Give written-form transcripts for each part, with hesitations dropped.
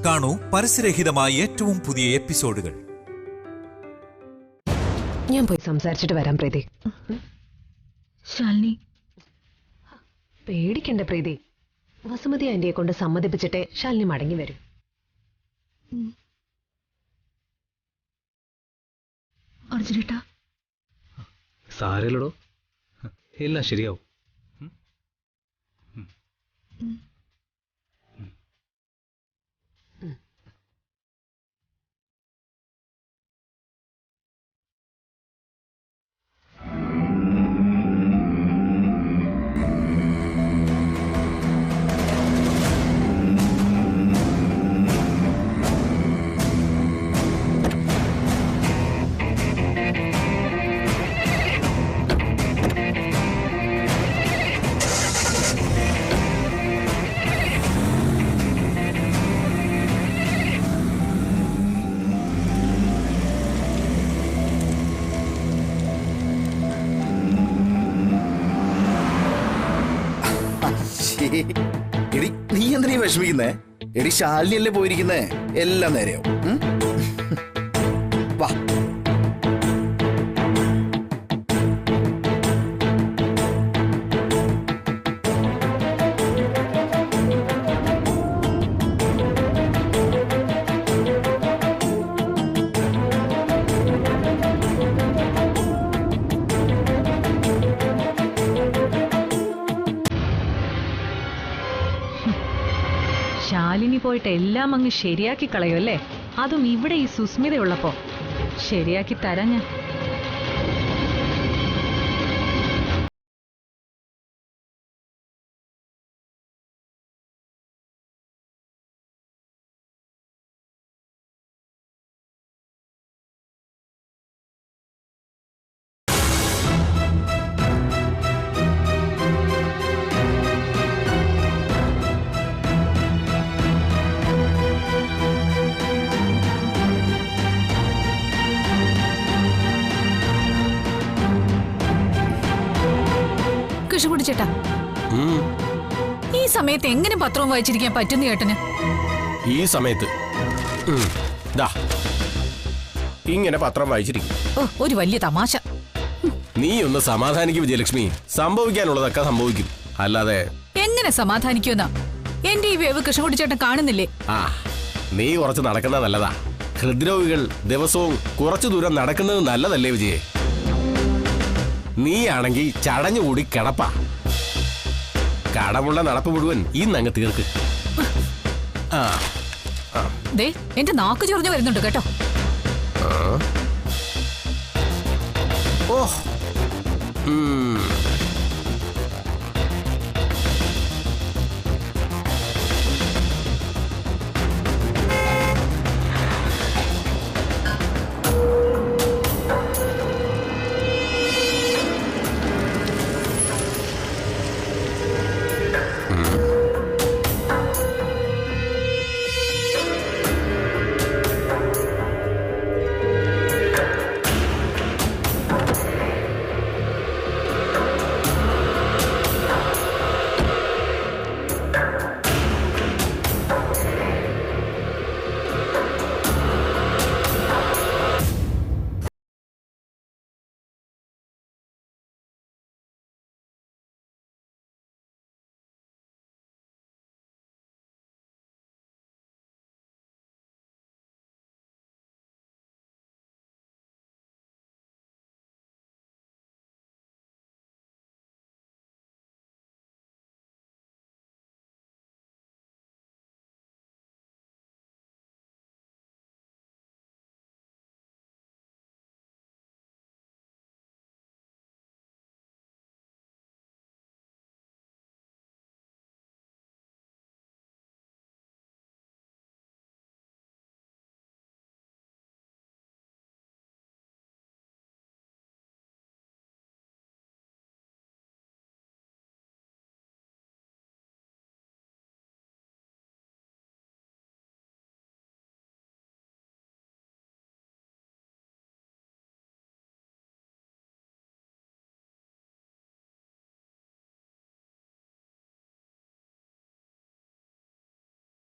കാണൂ പരസ്യരഹിതമായ ഏറ്റവും പുതിയ എപ്പിസോഡുകൾ. ഞാൻ പോയി സംസാരിച്ചിട്ട് വരാം പ്രീതി. ശാലിനി, പേടിക്കണ്ട പ്രീതി. വസുമതി ആന്റിയെ കൊണ്ട് സമ്മതിപ്പിച്ചിട്ടേ ശാലിനി മടങ്ങി വരും. അർജുനേട്ടാ, സാരല്ലടോ, എല്ലാം ശരിയാവും. എടി, നീ എന്തിനാ വിഷമിക്കുന്നേ? എടി, ശാലിനിയല്ലേ പോയിരിക്കുന്നേ, എല്ലാം നേരെയാവും. വാ. ശാലിനി പോയിട്ട് എല്ലാം അങ്ങ് ശരിയാക്കി കളയുമല്ലേ? അതും ഇവിടെ ഈ സുസ്മിതയുള്ളപ്പോ. ശരിയാക്കി തരാം ഞാൻ. കൃഷ്ണകുട്ടി ചേട്ടാ, ഈ സമയത്ത് എങ്ങനെ പത്രവും വായിച്ചിരിക്കാൻ പറ്റുന്ന ചേട്ടന്? ഈ സമയത്ത് ഇങ്ങനെ പത്രം വായിച്ചിരിക്കും. ഒരു വലിയ തമാശ. നീ ഒന്ന് സമാധാനിക്കും വിജയലക്ഷ്മി. സംഭവിക്കാനുള്ളതൊക്കെ സംഭവിക്കും, അല്ലാതെ എങ്ങനെ സമാധാനിക്കുമെന്നാ? എന്റെ ഈ വേവ് കൃഷ്ണകുട്ടി ചേട്ടൻ കാണുന്നില്ലേ? നീ കുറച്ച് നടക്കുന്നത് നല്ലതാ. ഹൃദ്രോഗികൾ ദിവസവും കുറച്ചു ദൂരം നടക്കുന്നത് നല്ലതല്ലേ വിജയേ? നീയാണെങ്കിൽ ചടഞ്ഞുകൂടി കിടപ്പാ. കടമുള്ള നടപ്പ് മുഴുവൻ ഇന്നങ്ങ് തീർക്ക്. ദേ, എന്റെ നാക്ക് ചൊറിഞ്ഞു വരുന്നുണ്ട് കേട്ടോ. ഓഹ്,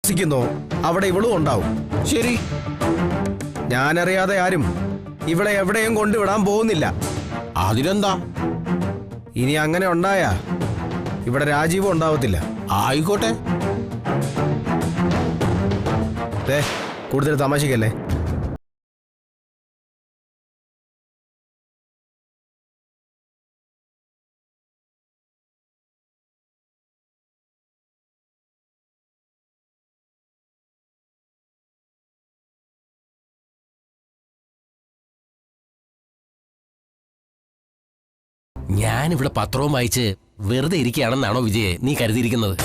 താമസിക്കുന്നോ അവിടെ ഇവളും ഉണ്ടാവും. ശരി. ഞാനറിയാതെ ആരും ഇവളെ എവിടെയും കൊണ്ടുവിടാൻ പോകുന്നില്ല. അതിനെന്താ? ഇനി അങ്ങനെ ഉണ്ടായാ ഇവിടെ രാജീവും ഉണ്ടാവത്തില്ല. ആയിക്കോട്ടെ. കൂടുതൽ തമാശക്കല്ലേ. ഞാനിവിടെ പത്രവും വായിച്ച് വെറുതെ ഇരിക്കുകയാണെന്നാണോ വിജയെ നീ കരുതിയിരിക്കുന്നത്?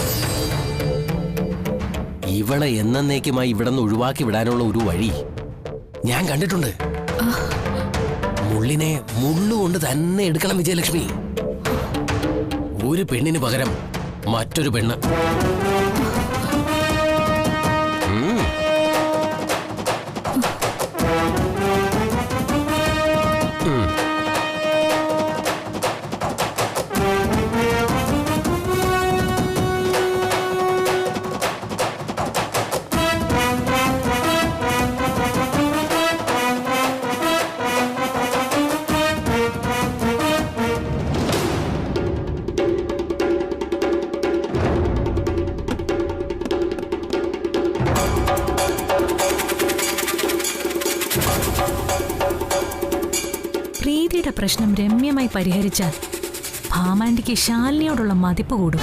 ഇവളെ എന്നേക്കുമായി ഇവിടെ നിന്ന് ഒഴിവാക്കി വിടാനുള്ള ഒരു വഴി ഞാൻ കണ്ടിട്ടുണ്ട്. മുള്ളിനെ മുള്ളുകൊണ്ട് തന്നെ എടുക്കണം വിജയലക്ഷ്മി. ഒരു പെണ്ണിന് പകരം മറ്റൊരു പെണ്ണ്. പ്രീതിയുടെ പ്രശ്നം രമ്യമായി പരിഹരിച്ചാൽ ഭാമാൻഡിക്ക് ശാലിനിയോടുള്ള മതിപ്പ് കൂടും.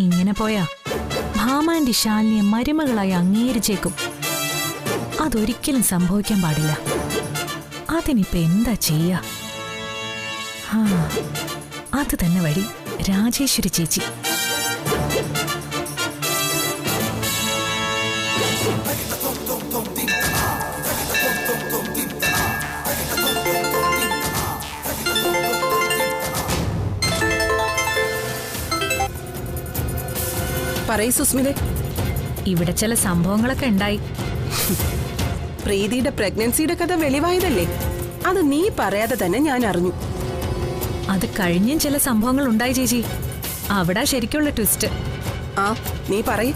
ഇങ്ങനെ പോയാ ഭാമാൻഡി ശാലിനിയെ മരുമകളായി അംഗീകരിച്ചേക്കും. അതൊരിക്കലും സംഭവിക്കാൻ പാടില്ല. അതിനിപ്പോ എന്താ ചെയ്യാ? അത് തന്നെ വഴി രാജേശ്വരി ചേച്ചി. പറയ് സുസ്മിതേ. ഇവിടെ ചില സംഭവങ്ങളൊക്കെ ഉണ്ടായി. പ്രീതിയുടെ പ്രഗ്നൻസിയുടെ കഥ വെളിവായതല്ലേ? അത് നീ പറയാതെ തന്നെ ഞാൻ അറിഞ്ഞു. അത് കഴിഞ്ഞും ചില സംഭവങ്ങൾ ഉണ്ടായി ചേച്ചി. അവിടെ ശരിക്കുള്ള ട്വിസ്റ്റ്. ആ, നീ പറയ്.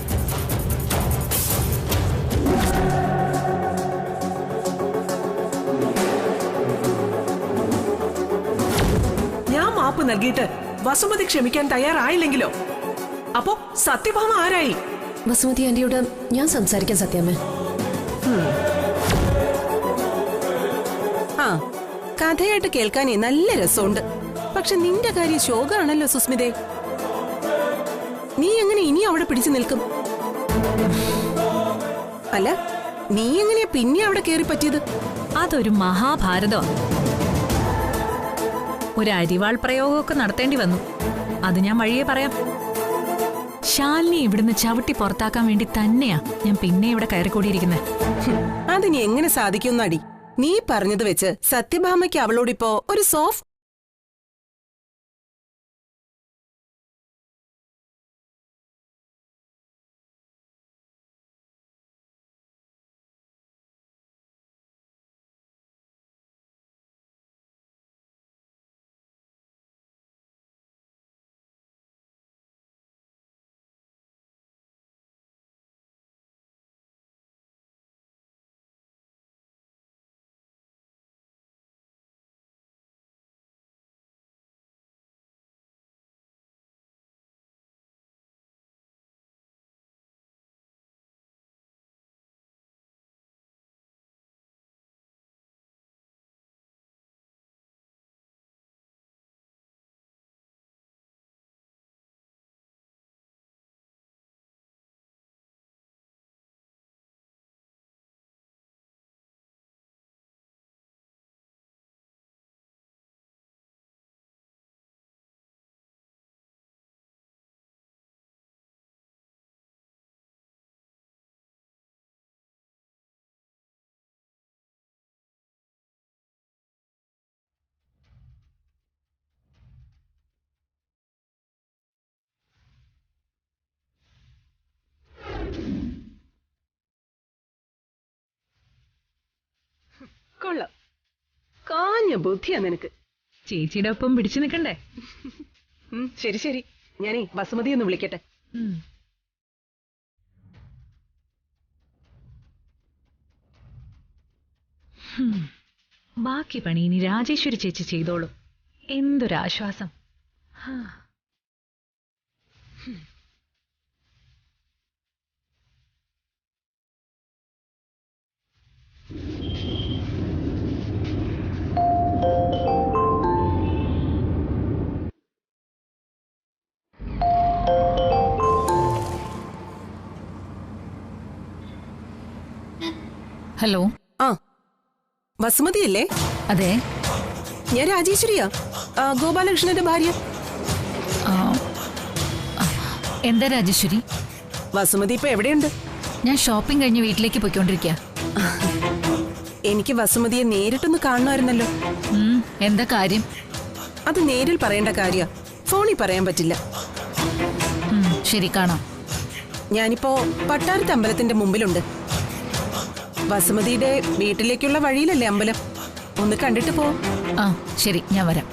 ഞാൻ മാപ്പ് നൽകിയിട്ട് വസുമതി ക്ഷമിക്കാൻ തയ്യാറായില്ലെങ്കിലോ? അപ്പോ സത്യഭാമ ആരായി? വസുമതി ആന്റിയോട് ഞാൻ സംസാരിക്കാൻ സത്യാമ്മ. ആ, കഥയായിട്ട് കേൾക്കാനേ നല്ല രസമുണ്ട്. പക്ഷെ നിന്റെ കാര്യം ശോകാണല്ലോ സുസ്മിതേ. നീ എങ്ങനെ ഇനി അവിടെ പിടിച്ചു നിൽക്കും? അല്ല, നീ എങ്ങനെയാ പിന്നെ അവിടെ കയറി പറ്റിയത്? അതൊരു മഹാഭാരതം. ഒരു അരിവാൾ പ്രയോഗമൊക്കെ നടത്തേണ്ടി വന്നു. അത് ഞാൻ വഴിയെ പറയാം. ശാലിനി ഇവിടുന്ന് ചവിട്ടി പുറത്താക്കാൻ വേണ്ടി തന്നെയാ ഞാൻ പിന്നെ ഇവിടെ കയറിക്കൂടിയിരിക്കുന്നത്. അതിനി എങ്ങനെ സാധിക്കുന്നടി? നീ പറഞ്ഞത് വെച്ച് സത്യഭാമയ്ക്ക് അവളോടിപ്പോ ഒരു സോഫ്റ്റ് കൊള്ളാം. കാഞ്ഞ ബുദ്ധിയാ നിനക്ക്. ചേച്ചിയുടെ ഒപ്പം പിടിച്ചു നിൽക്കണ്ടേ? ശരി ശരി, ഞാനേ വസുമതി ഒന്ന് വിളിക്കട്ടെ. ബാക്കി പണി ഇനി രാജേശ്വരി ചേച്ചി ചെയ്തോളൂ. എന്തൊരാശ്വാസം. ഹലോ. ആ, വസുമതിയല്ലേ? അതെ, ഞാൻ രാജേശ്വരിയാ, ഗോപാലകൃഷ്ണന്റെ ഭാര്യ. എന്താ രാജേശ്വരി? വസുമതി ഇപ്പൊ എവിടെയുണ്ട്? ഞാൻ ഷോപ്പിംഗ് കഴിഞ്ഞ് വീട്ടിലേക്ക് പോയിക്കൊണ്ടിരിക്കുക. എനിക്ക് വസുമതിയെ നേരിട്ടൊന്ന് കാണണമായിരുന്നല്ലോ. എന്താ കാര്യം? അത് നേരിൽ പറയേണ്ട കാര്യ, ഫോണിൽ പറയാൻ പറ്റില്ല. ശരി, കാണാം. ഞാനിപ്പോ പട്ടാരത്ത് അമ്പലത്തിന്റെ മുമ്പിലുണ്ട്. വസുമതിയുടെ വീട്ടിലേക്കുള്ള വഴിയിലല്ലേ അമ്പലം? ഒന്ന് കണ്ടിട്ട് പോ. ആ ശരി, ഞാൻ വരാം.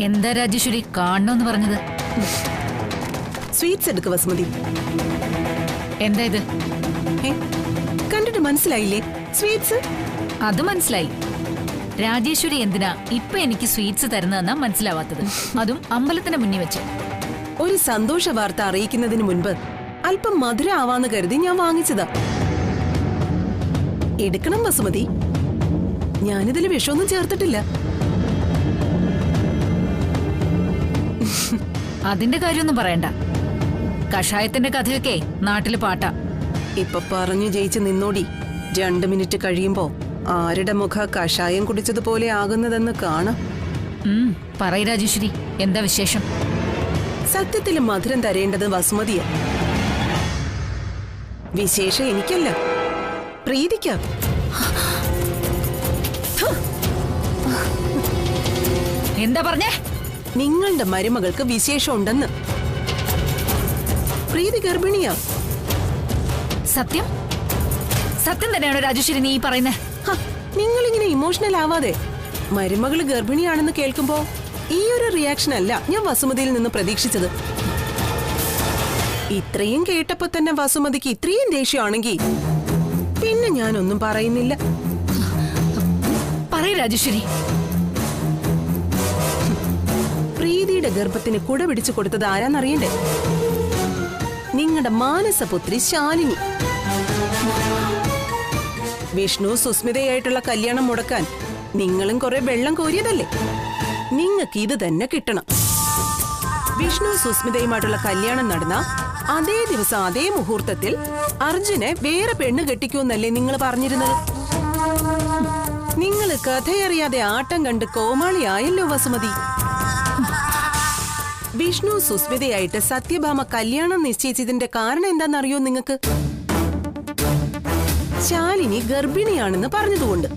എന്താ രാജേശ്വരി കാണണമെന്ന് പറഞ്ഞത്? സ്വീറ്റ്സ് എടുക്ക് വസുമതി. എന്താ ഇത്? കണ്ടിട്ട് മനസ്സിലായില്ലേ? സ്വീറ്റ്സ്. അത് മനസ്സിലായി. രാജേശ്വരി എന്തിനാ ഇപ്പൊ എനിക്ക് സ്വീറ്റ്സ് തരുന്നതെന്നാ മനസ്സിലാവാത്തത്, അതും അമ്പലത്തിന് മുന്നിൽ വെച്ച്. ഒരു സന്തോഷ വാർത്ത അറിയിക്കുന്നതിന് മുൻപ് അല്പം മധുര ആവാന്ന് കരുതി ഞാൻ വാങ്ങിച്ചതാ. എടുക്കണം വസുമതി, ഞാനിതിൽ വിഷമൊന്നും ചേർത്തിട്ടില്ല. അതിന്റെ കാര്യമൊന്നും പറയണ്ട. കഷായത്തിന്റെ കഥയൊക്കെ നാട്ടില് പാട്ടാ. ഇപ്പൊ പറഞ്ഞു ജയിച്ച് നിന്നോടി. 2 മിനിറ്റ് കഴിയുമ്പോ ആരുടെ മുഖ കഷായം കുടിച്ചതുപോലെ ആകുന്നതെന്ന് കാണാം. പറയ് രാജേശ്വരി, എന്താ വിശേഷം? സത്യത്തിൽ മധുരം തരേണ്ടത് വസുമതിയാ. വിശേഷം എനിക്കല്ല, പ്രീതിക്കാ. എന്താ പറഞ്ഞേ? നിങ്ങളുടെ മരുമകൾക്ക് വിശേഷം ഉണ്ടെന്ന്. പ്രീതി ഗർഭിണിയാ. സത്യം? സത്യം തന്നെയാണോ രാജേശ്വരി നീ പറയുന്നേ? നിങ്ങളിങ്ങനെ ഇമോഷണൽ ആവാതെ. മരുമകള് ഗർഭിണിയാണെന്ന് കേൾക്കുമ്പോ ഈ ഒരു റിയാക്ഷൻ അല്ല ഞാൻ വസുമതിയിൽ നിന്ന് പ്രതീക്ഷിച്ചത്. ഇത്രയും കേട്ടപ്പോ തന്നെ വസുമതിക്ക് ഇത്രയും ദേഷ്യമാണെങ്കിൽ പിന്നെ ഞാനൊന്നും പറയുന്നില്ല. പറയ് രാജേശ്വരി. പ്രീതിയുടെ ഗർഭത്തിന് കുട പിടിച്ചു കൊടുത്തത് ആരാന്നറിയണ്ടേ? നിങ്ങളുടെ മാനസപുത്രി ശാലിനി. വിഷ്ണു സുസ്മിതയായിട്ടുള്ള കല്യാണം മുടക്കാൻ നിങ്ങളും കുറെ വെള്ളം കോരിയതല്ലേ? നിങ്ങൾക്ക് ഇത് തന്നെ കിട്ടണം. വിഷ്ണു സുസ്മിതയുമായിട്ടുള്ള കല്യാണം നടന്ന അതേ ദിവസം അതേ മുഹൂർത്തത്തിൽ അർജുനെ വേറെ പെണ്ണ് കെട്ടിക്കൂന്നല്ലേ നിങ്ങൾ പറഞ്ഞിരുന്നത്? നിങ്ങൾ കഥയറിയാതെ ആട്ടം കണ്ട് കോമാളിയായല്ലോ വസുമതി. വിഷ്ണു സുസ്മിതയായിട്ട് സത്യഭാമ കല്യാണം നിശ്ചയിച്ചതിന്റെ കാരണം എന്താണെന്നറിയോ നിങ്ങൾക്ക്? ശാലിനി ഗർഭിണിയാണെന്ന് പറഞ്ഞതുകൊണ്ട്.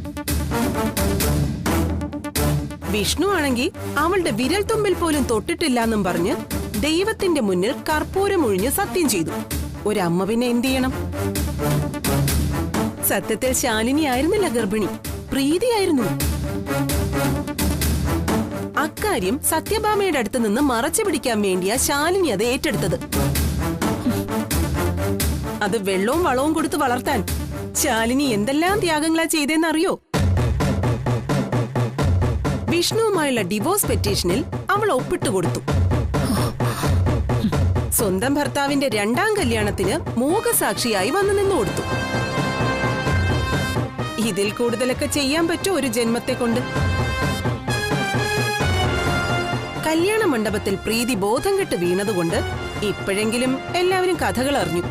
വിഷ്ണു ആണെങ്കിൽ അവളുടെ വിരൽ തുമ്പിൽ പോലും തൊട്ടിട്ടില്ലെന്നും പറഞ്ഞ് ദൈവത്തിന്റെ മുന്നിൽ കർപ്പൂരം ഒഴിഞ്ഞ് സത്യം ചെയ്തു. ഒരമ്മ പിന്നെ എന്ത് ചെയ്യണം? സത്യത്തിൽ ശാലിനി ആയിരുന്നില്ല ഗർഭിണി, പ്രീതിയായിരുന്നു. അക്കാര്യം സത്യഭാമയുടെ അടുത്ത് നിന്ന് മറച്ചു പിടിക്കാൻ വേണ്ടിയാ ശാലിനി അത് ഏറ്റെടുത്തത്. അത് വെള്ളവും വളവും കൊടുത്ത് വളർത്താൻ ശാലിനി എന്തെല്ലാം ത്യാഗങ്ങളാ ചെയ്തേന്നറിയോ? വിഷ്ണുവുമായുള്ള ഡിവോഴ്സ് പെറ്റീഷനിൽ അവൾ ഒപ്പിട്ട് കൊടുത്തു. സ്വന്തം ഭർത്താവിന്റെ 2ാം കല്യാണത്തിന് മൂകസാക്ഷിയായി വന്നു നിന്ന് കൊടുത്തു. ഇതിൽ കൂടുതലൊക്കെ ചെയ്യാൻ പറ്റുമോ ഒരു ജന്മത്തെ കൊണ്ട്? കല്യാണ മണ്ഡപത്തിൽ പ്രീതി ബോധം കെട്ട് വീണതുകൊണ്ട് ഇപ്പോഴെങ്കിലും എല്ലാവരും കഥകൾ അറിഞ്ഞു.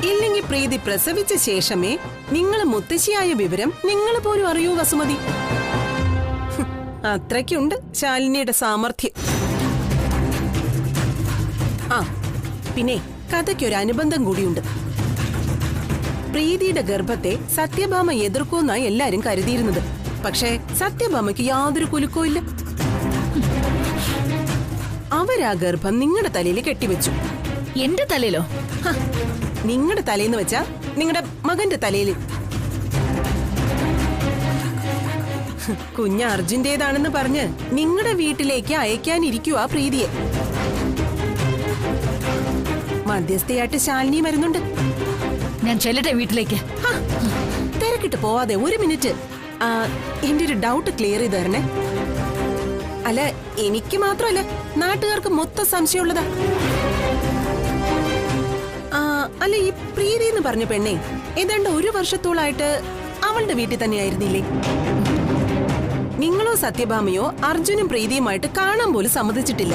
ഇല്ലെങ്കിൽ പ്രീതി പ്രസവിച്ച ശേഷമേ നിങ്ങൾ മുത്തശ്ശിയായ വിവരം നിങ്ങൾ പോലും അറിയൂ വസുമതി. അത്രയ്ക്കുണ്ട് ശാലിനിയുടെ സാമർഥ്യം. ആ പിന്നെ കഥയ്ക്കൊരു അനുബന്ധം കൂടിയുണ്ട്. പ്രീതിയുടെ ഗർഭത്തെ സത്യഭാമ എതിർക്കുമെന്നായി എല്ലാരും കരുതിയിരുന്നത്. പക്ഷേ സത്യഭാമയ്ക്ക് യാതൊരു കുലുക്കവും ഇല്ല. അവരാ ഗർഭം നിങ്ങളുടെ തലയിൽ കെട്ടിവെച്ചു. എന്റെ തലയിലോ? നിങ്ങളുടെ തലയെന്ന് വെച്ചാ നിങ്ങളുടെ മകന്റെ തലയിൽ. കുഞ്ഞ് അർജുന്റേതാണെന്ന് പറഞ്ഞ് നിങ്ങളുടെ വീട്ടിലേക്ക് അയക്കാനിരിക്കുവാ പ്രീതിയെ. മധ്യസ്ഥയായിട്ട് ശാലിനി വരുന്നുണ്ട്. ഞാൻ ചെല്ലട്ടെ വീട്ടിലേക്ക്? തിരക്കിട്ട് പോവാതെ 1 മിനിറ്റ്. എന്റെ ഒരു ഡൗട്ട് ക്ലിയർ ചെയ്ത് തരണേ. അല്ല, എനിക്ക് മാത്രമല്ല നാട്ടുകാർക്ക് മൊത്തം സംശയമുള്ളതാ. അല്ല, ഈ പ്രീതി എന്ന് പറഞ്ഞ പെണ്ണെ ഏതാണ്ട് 1 വർഷത്തോളായിട്ട് അവളുടെ വീട്ടിൽ തന്നെയായിരുന്നില്ലേ? നിങ്ങളോ സത്യഭാമയോ അർജുനും പ്രീതിയുമായിട്ട് കാണാൻ പോലും സമ്മതിച്ചിട്ടില്ല.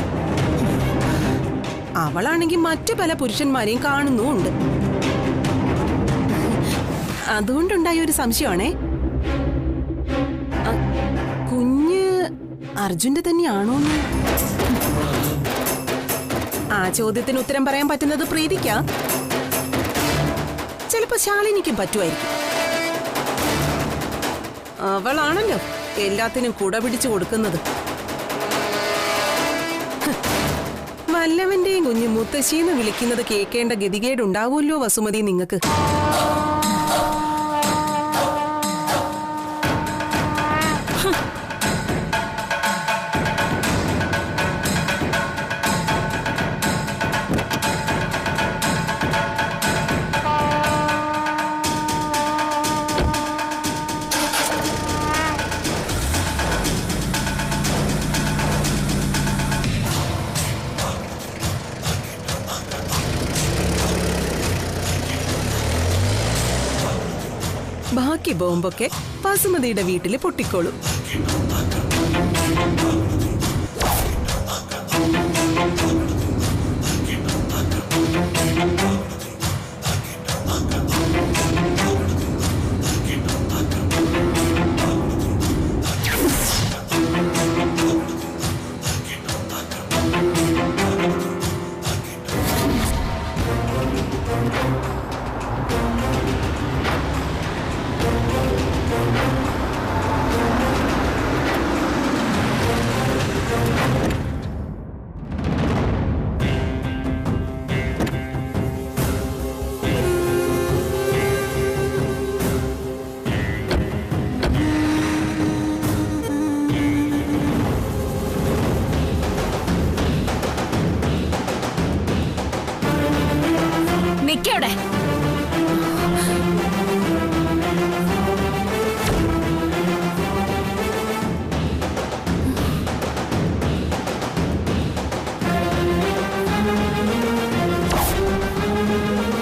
അവളാണെങ്കിൽ മറ്റു പല പുരുഷന്മാരെയും കാണുന്നുമുണ്ട്. അതുകൊണ്ടുണ്ടായ ഒരു സംശയമാണേ, കുഞ്ഞ് അർജുന്റെ തന്നെയാണോന്ന്. ആ ചോദ്യത്തിന് ഉത്തരം പറയാൻ പറ്റുന്നത് പ്രീതിക്കാ. ചിലപ്പോ ശാലിനിക്കും പറ്റുമായിരിക്കും. അവളാണല്ലോ എല്ലാത്തിനും കുട പിടിച്ചു കൊടുക്കുന്നത്. വല്ലവന്റെയും കുഞ്ഞ് മുത്തശ്ശീന്ന് വിളിക്കുന്നത് കേൾക്കേണ്ട ഗതികേടുണ്ടാവുമല്ലോ വസുമതി നിങ്ങക്ക്. ബാക്കി ബോംബൊക്കെ വസുമതിയുടെ വീട്ടിൽ പൊട്ടിക്കോളും. നിക്കവിടെ.